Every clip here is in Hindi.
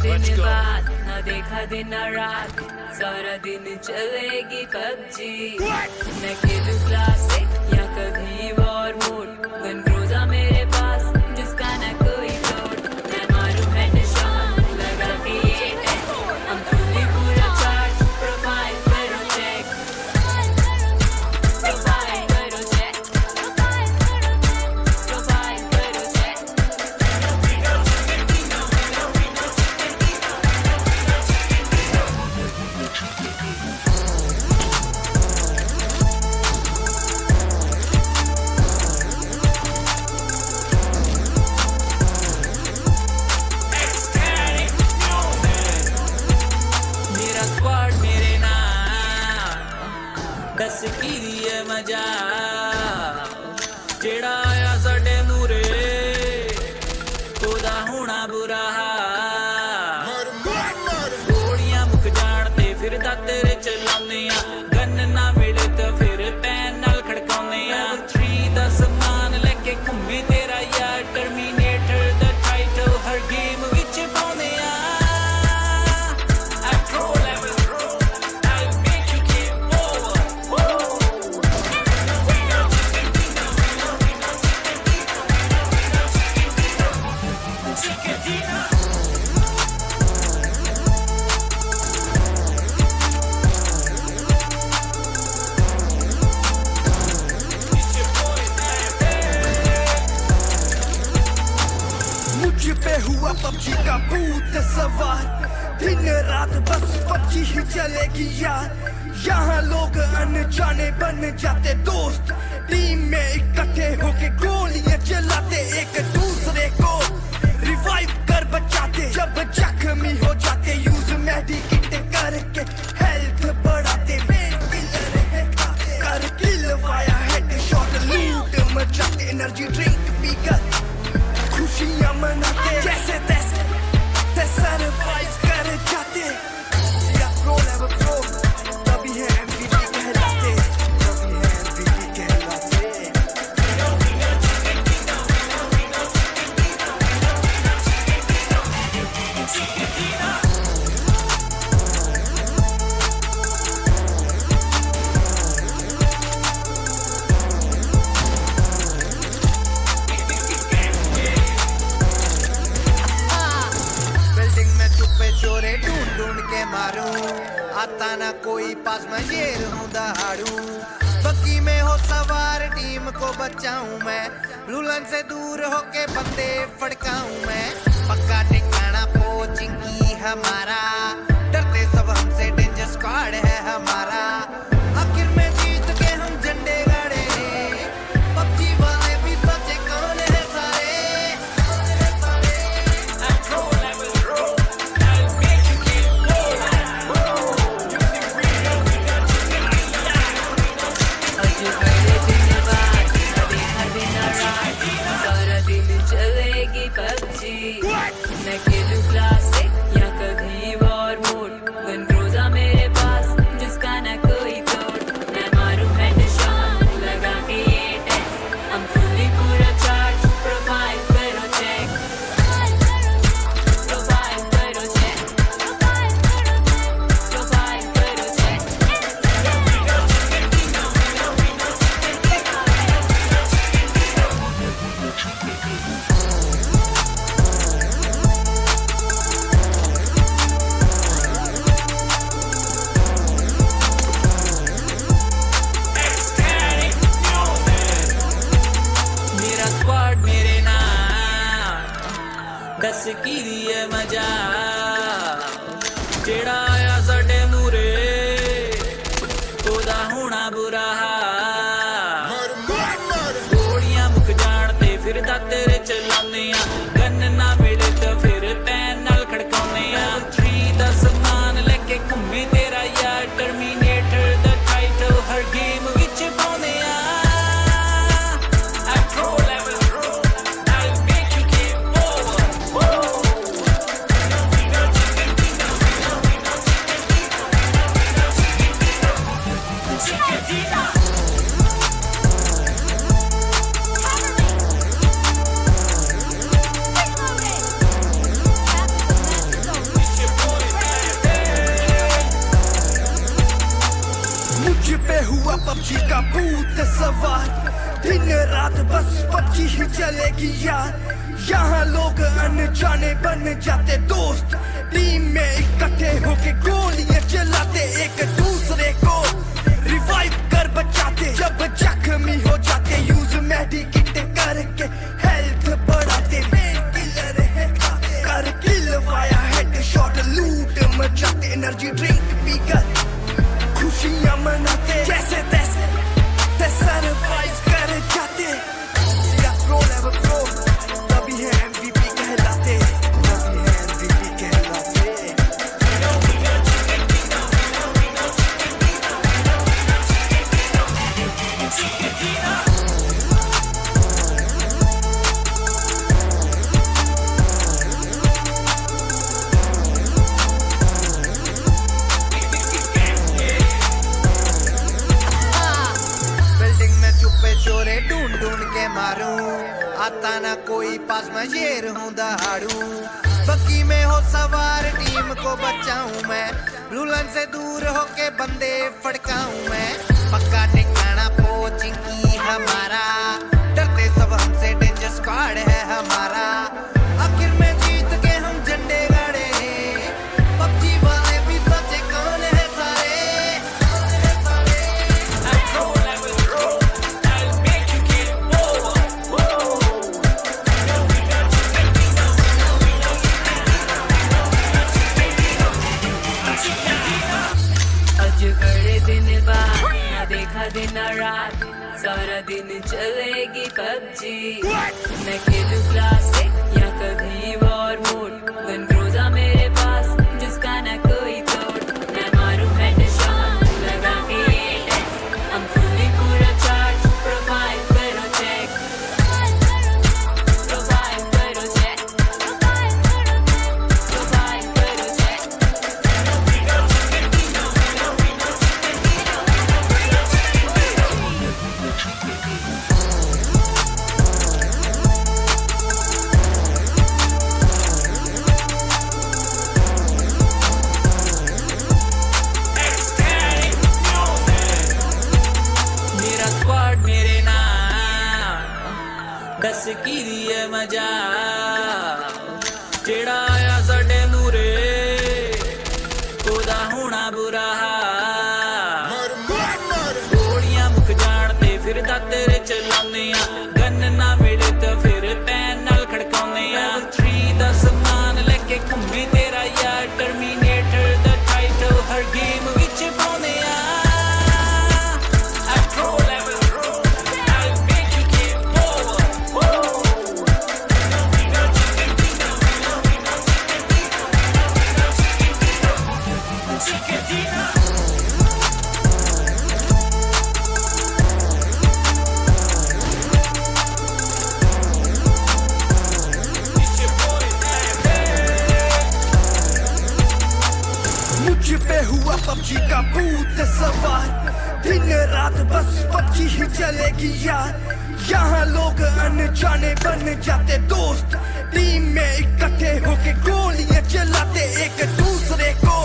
दिन बाद ना देखा दिन रात, सारा दिन चलेगी पबजी। मैं खेलूं क्लासिक या कभी वॉर मोड, गन क्रूज़ा मेरे पास जिसका ना कोई तोड़। मैं मारूं हेडशॉट लगा के ये टेस्ट, हम फुल्ली पूरा चार्ज, प्रोफाइल करो चेक, प्रोफाइल करो चेक, प्रोफाइल करो चेक। मेरा स्क्वाड मेरे नाम, दस की दिए मजा, जेड़ा आया साडे मूरे ओदा होना बुरा हाल। गोलियां मुक जान ते फिर तेरे चलाने आ, गन ना मिले तो फिर पैन नाल खड़काउने आ। 3 दा समान लेके घूमे तेरा यार, टर्मिनेटर दा टाइटल हर गेम विच पाउने आ। मुझ पे हुआ पबजी का भूत सवार, दिन रात बस पबजी ही चलेगी यार। यहाँ लोग अनजाने बन जाते दोस्त, टीम में इकट्ठे होके गोलियां चलाते, एक दूसरे को रिवाइव कर बचाते। जब जख्मी हो जाते यूज मेडिकेट करके हेल्थ बढ़ाते। मेन किलर है खाते कर किल वाया हेडशॉट, लूट मचाते, एनर्जी ड्रिंक पीकर खुशियां मनाते। जैसे तैसे सरवाइव कर जाते, या प्रो लेवल प्रो तभी है MVP कहलाते, तभी है MVP कहलाते। बिल्डिंग में छुपे चोरे ढूंढ ढूंढ के मारूं, आता ना कोई पास मैं शेर हूं दहाड़ू। बग्गी में हो सवार टीम को बचाऊं मैं, रुलन से दूर होके बंदे फड़काऊं मैं। पक्का ठिकाना पोचिंग की हमारा, डरते सब हमसे, डेंजर स्क्वाड है हमारा। आखिर में जीत के हम झंडे गाड़े, पबजी वाले भी सच्चे कौन है सारे। आज बड़े दिन बाद ना देखा दिन रात, सारा दिन चलेगी पबजी। मैं खेलूं क्लासिक या कभी वॉर मोड, गन क्रूज़ा मेरे पास जिसका ना कोई तोड़। मैं मारूं हेडशॉट लगा के ये टेस्ट, हम फुल्ली पूरा चार्ज, प्रोफाइल करो चेक, प्रोफाइल करो चेक, प्रोफाइल करो चेक। मेरा स्क्वाड मेरे नाम, दस की दिए मजा, जेड़ा आया साडे मूरे ओदा होना बुरा हाल। गोलियां मुक जान ते फिर तेरे चलाने आ, गन ना मिले तो फिर पैन नाल खड़काउने आ। 3 दा समान लेके घूमे तेरा यार, टर्मिनेटर दा टाइटल हर गेम विच पाउने आ। सवार दिन रात बस पबजी ही चलेगी यार यहाँ लोग अनजाने बन जाते दोस्त टीम में इकट्ठे होके गोलियां चलाते एक दूसरे को रिवाइव कर बचाते जब जख्मी हो जाते यूज मेडिकेट करके हेल्थ बढ़ाते किलर है खाते कर किल वाया हेड शॉट लूट मचाते एनर्जी ड्रिंक पीकर खुशियां मनाते जैसे तैसे सरवाइव कर जाते या प्रो लेवल प्रो तभी है MVP कहलाते तभी है MVP कहलाते चोरे ढूंढ ढूंढ के मारूं आता ना कोई पास मैं शेर हूं दहाड़ूं बग्गी में हो सवार टीम को बचाऊं मैं रुलन से दूर होके बंदे फड़काऊं मैं पक्का ठिकाना पोचिंग की हमारा डरते सब हमसे डेंजर स्क्वाड है हमारा आखिर में जीत के हम झंडे गाड़े पबजी वाले भी सच्चे कौन है सारे बड़े दिन बाद ना देखा दिन रात सारा दिन चलेगी पबजी मैं खेलूं क्लासिक या कभी वॉर मोड गन क्रूज़ा मेरे पास जिसका ना कोई तोड़ मैं मारूं हेडशॉट लगा के एटेक्स हम फुली पूरा चार्ज प्रोफाइल करो चेक प्रोफाइल करो चेक प्रोफाइल करो चेक मेरा स्क्वाड मेरे नाम दस की दिए मजा जेड़ा आया साडे मूरे ओदा होना बुरा हाल गोलियां मुक जान ते फिर दाते चलाने गन ना मिले तो फिर पैन नाल खड़काउने 3 दा समान लेके घूमे तेरा यार टर्मिनेटर दा टाइटल हर गेम विच पाउने मुझ पे हुआ पबजी का भूत सवार दिन रात बस पबजी ही चलेगी यार यहाँ लोग अनजाने बन जाते दोस्त टीम में इकट्ठे होके गोलियां चलाते एक दूसरे को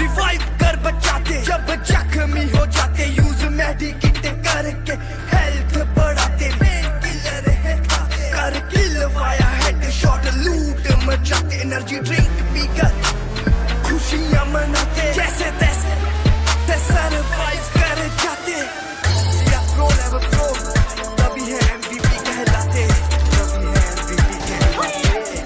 रिवाइव कर बचाते जब जख्मी हो जाते यूज मेडिकेट करके हेल्थ बढ़ाते किलर है खाते कर किल वाया हेड शॉट लूट मचाते एनर्जी ड्रिंक पीकर खुशियां मनाते जैसे तैसे सरवाइव कर जाते या प्रो लेवल प्रो तभी है MVP कहलाते तभी है MVP कहलाते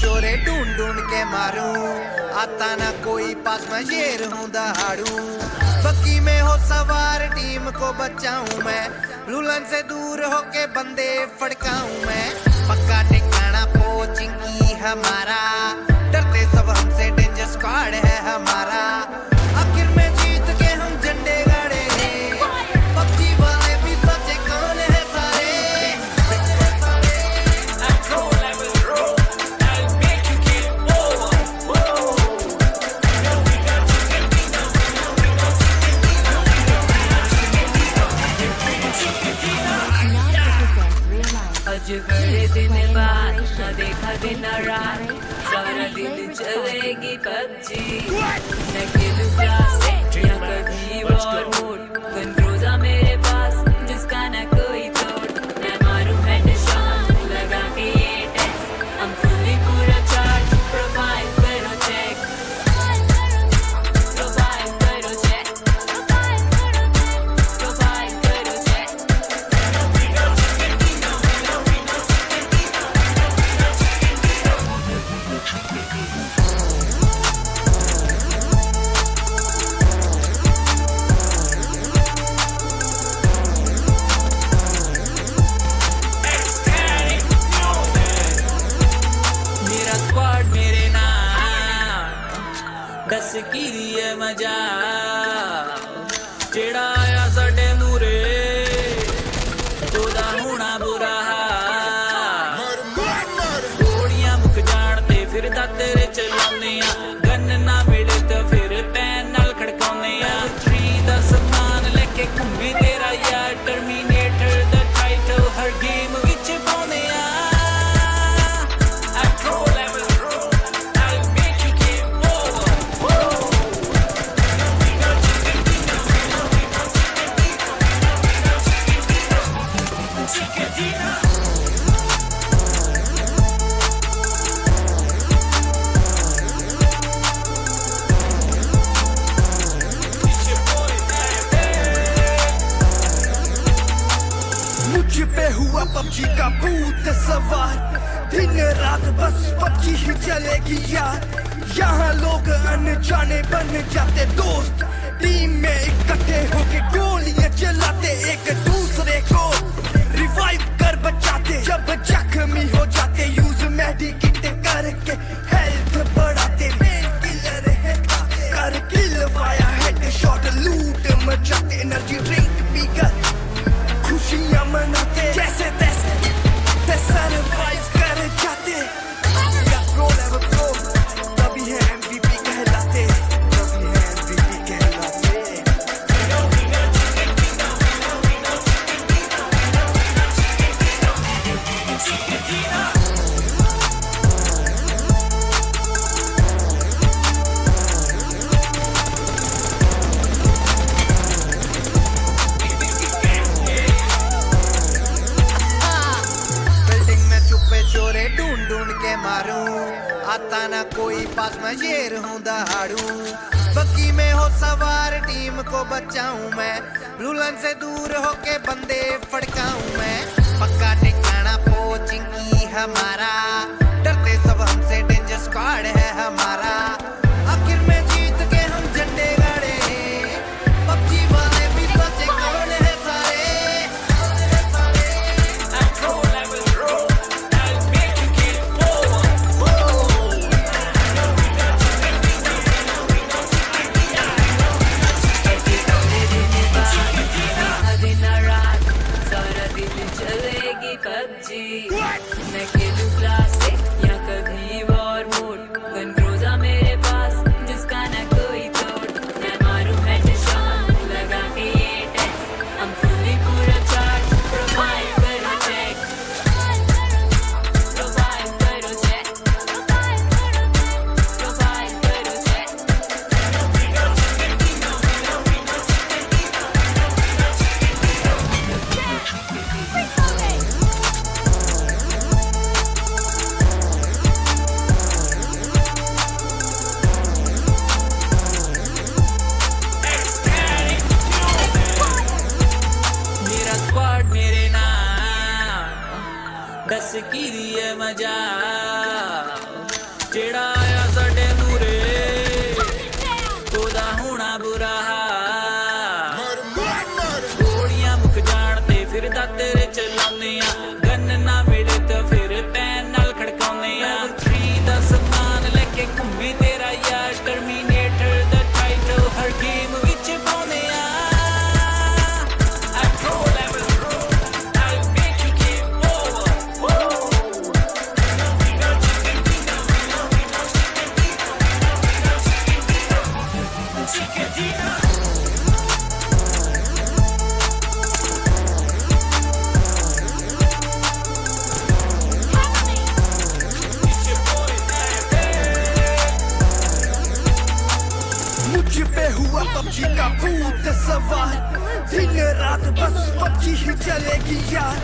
चोरे ढूंढ ढूंढ के मारूं आता ना कोई पास मैं शेर हूं दहाड़ूं बग्गी में हो सवार टीम को बचाऊं मैं रुलन से दूर होके बंदे फड़काऊं मैं पक्का ठिकाना पोचिंग की हमारा डरते सब हमसे डेंजर स्क्वाड है हमारा आखिर में जीत के हम झंडे गाड़े पबजी वाले भी सच्चे कौन है सारे दिन रात सारा दिन चलेगी पबजी मैं खेलूं क्लासिक या कभी वॉर मोड गन रोजा मेरे पास जिसका न कोई तोड़ मैं मारूं हेडशॉट लगा के ये टेक्स्ट I'm fully पूरा चार्ज प्रोफाइल करो चेक प्रोफाइल करो चेक प्रोफाइल करो चेक मेरा स्क्वाड मेरे नाल दस की दिए मजा जेड़ा आया साडे मूरे ओदा होना बुरा हाल गोलियां मुक जान ते फिर दा तेरे चलाउने आ गन ना मिले तो फिर पैन नाल खड़काउने आ 3 दा समान लेके घूमे तेरा यार टर्मिनेटर दा टाइटल हर गेम विच पाउने आ मुझ पे हुआ पबजी का भूत सवार दिन रात बस पबजी ही चलेगी यार यहाँ लोग अनजाने बन जाते दोस्त टीम में इकट्ठे होके गोलियां चलाते एक दूसरे को रिवाइव कर बचाते जब जख्मी हो जाते यूज मेडिकेट करके हेल्थ बढ़ाते मेन किलर है कर किल वाया हेडशॉट लूट मचाते एनर्जी ड्रिंक पीकर खुशियां मनाते जैसे तैसे सरवाइव कर जाते या प्रो लेवल प्रो तभी है MVP कहलाते तभी है MVP कहलाते बिल्डिंग में छुपे चोरे ढूंढ ढूंढ के मारूं आता ना कोई पास मैं शेर हूं दहाड़ू बग्गी में हो सवार टीम को बचाऊं मैं रूलन से दूर होके बंदे फड़काऊं मैं पक्का ठिकाना पोचिंग की हमारा डरते सब हमसे डेंजर स्क्वाड है हमारा आखिर में जीत के हम झंडे गाड़े पबजी वाले भी बचे कौन है सारे दिन रात सारा दिन चलेगी पबजी मैं खेलूं क्लासिक या कभी वॉर मोड गन रोजा मेरे पास जिसका न कोई तोड़ मैं मारूं हेडशॉट लगा के ये टेक्स्ट I'm fully पूरा चार्ज प्रोफाइल करो चेक प्रोफाइल करो चेक प्रोफाइल करो चेक मेरा स्क्वाड मेरे नाल दस की दिए मजा जेड़ा आया साडे मूरे ओदा होना बुरा हाल गोलियां मुक जान ते फिर दा तेरे चलाउने आ गन ना मिले तो फिर पैन नाल खड़काउने आ 3 दा समान लेके घूमे तेरा यार टर्मिनेटर दा टाइटल हर गेम विच पाउने आ मुझ पे हुआ पबजी का भूत सवार, दिन रात बस पबजी ही चलेगी यार।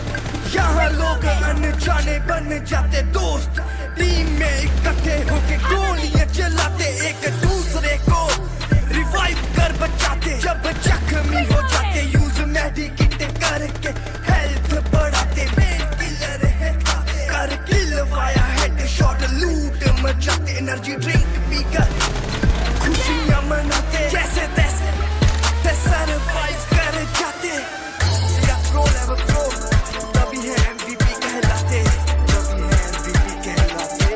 यहाँ लोग अनजाने बन जाते दोस्त, टीम में इकट्ठे होके गोलियां चलाते, एक दूसरे को रिवाइव कर बचाते। जब जख्मी हो जाते यूज मेडिकेट करके हेल्थ बढ़ाते। मेन किलर है खाते कर किल वाया हेड शॉट लूट मचाते। एनर्जी ड्रिंक पीकर खुशियां मनाते, जैसे तैसे सरवाइव कर जाते। या प्रो लेवल प्रो तभी है MVP कहलाते, तभी है MVP कहलाते।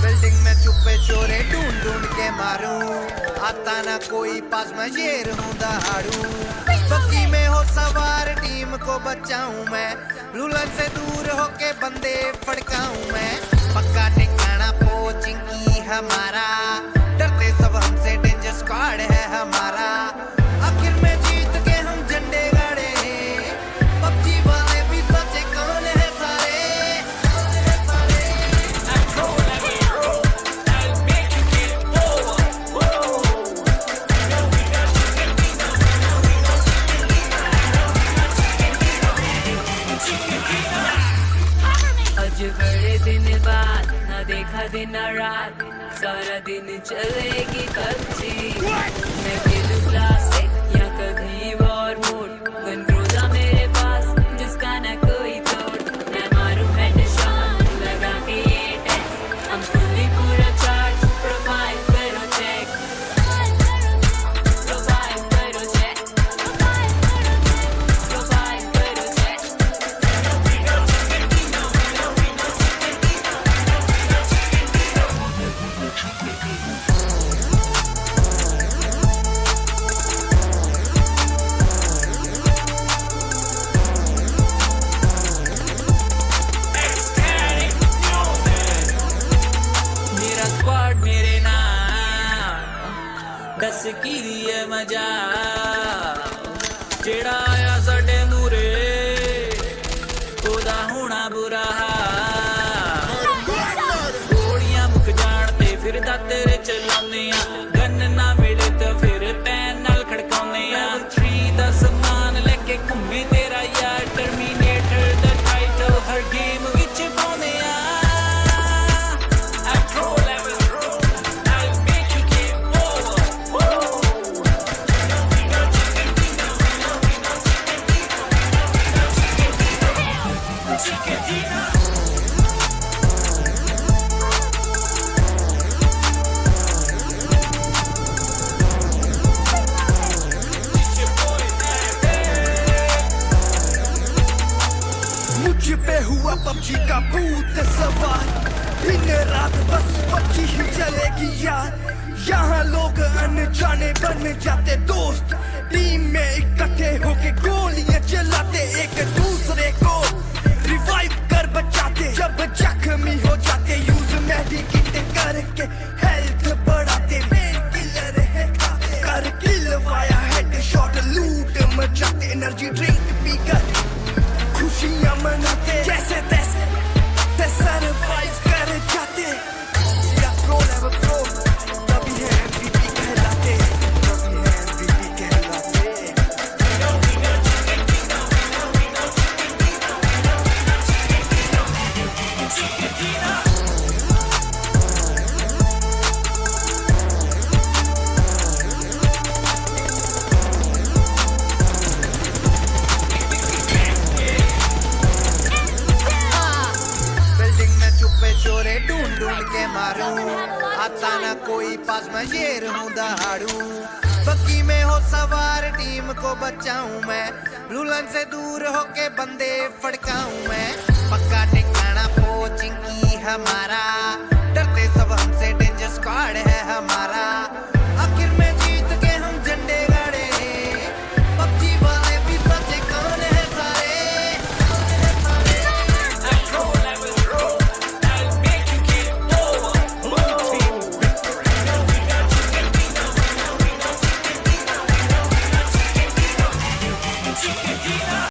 बिल्डिंग में चुप्पे चोरे ढूंढ ढूंढ के मारूं, आता ना कोई पास मैं शेर हूँ दहाड़ू। बग्गी में हो सवार टीम को बचाऊं मैं, रूलन से दूर होके बंदे फड़काऊं मैं। पक्का ठिकाना पोचिंग की हमारा, डरते सब हमसे डेंजर स्क्वाड है हमारा। आखिर में जीत के हम झंडे गाड़े, पबजी वाले भी सचे कौन है सारे। आज बड़े दिन बाद ना देखा दिन रात, सारा दिन चलेगी पबजी। मैं खेलूं क्लासिक या कभी वॉर मोड, गन क्रूजा मेरे पास जिसका ना कोई तोड़। मैं मारूं हेडशॉट लगा के ये टेक्स, हम फुल्ली पूरा चार्ज। प्रोफाइल करो चेक, प्रोफाइल करो चेक, प्रोफाइल करो चेक। मेरा स्क्वाड मेरे नाल, दस की है मजा। जेड़ा आया साडे मूरे, ओदा होना बुरा हाल। गोलियां मुक जान ते फिर तेरे चलाने आ, गन ना मिले तो फिर पैन नाल खड़काउने आ। 3 दा समान लेके घूमे तेरा यार, टर्मिनेटर दा टाइटल हर गेम विच पाउने आ। At pro level, I'll make you game over. मुझ पे हुआ पबजी का भूत सवार, दिन रात बस पबजी ही चलेगी यार। यहाँ लोग अनजाने बन जाते दोस्त, टीम में इकट्ठे होके गोलियां चलाते, एक दूसरे को रिवाइव कर बचाते। जब जख्मी हो जाते यूज मेडिकेट करके हेल्थ बढ़ाते। मेन किलर है खाते कर किल वाया हेड शॉट लूट मचाते। एनर्जी ड्रिंक पीकर खुशियां मनाते, जैसे तैसे सरवाइव कर जाते। या प्रो लेवल प्रो तभी है MVP कहलाते, तभी है MVP कहलाते। बिल्डिंग में चुप्पे चोरे ढूंढ ढूंढ के मारूं, आता ना कोई पास मैं शेर हूँ दहाड़ू। बग्गी में हो सवार टीम को बचाऊं मैं, रूलन से दूर होके बंदे फड़काऊं मैं। पक्का ठिकाना पोचिंग की हमारा, डरते सब हमसे डेंजर स्क्वाड है हमारा।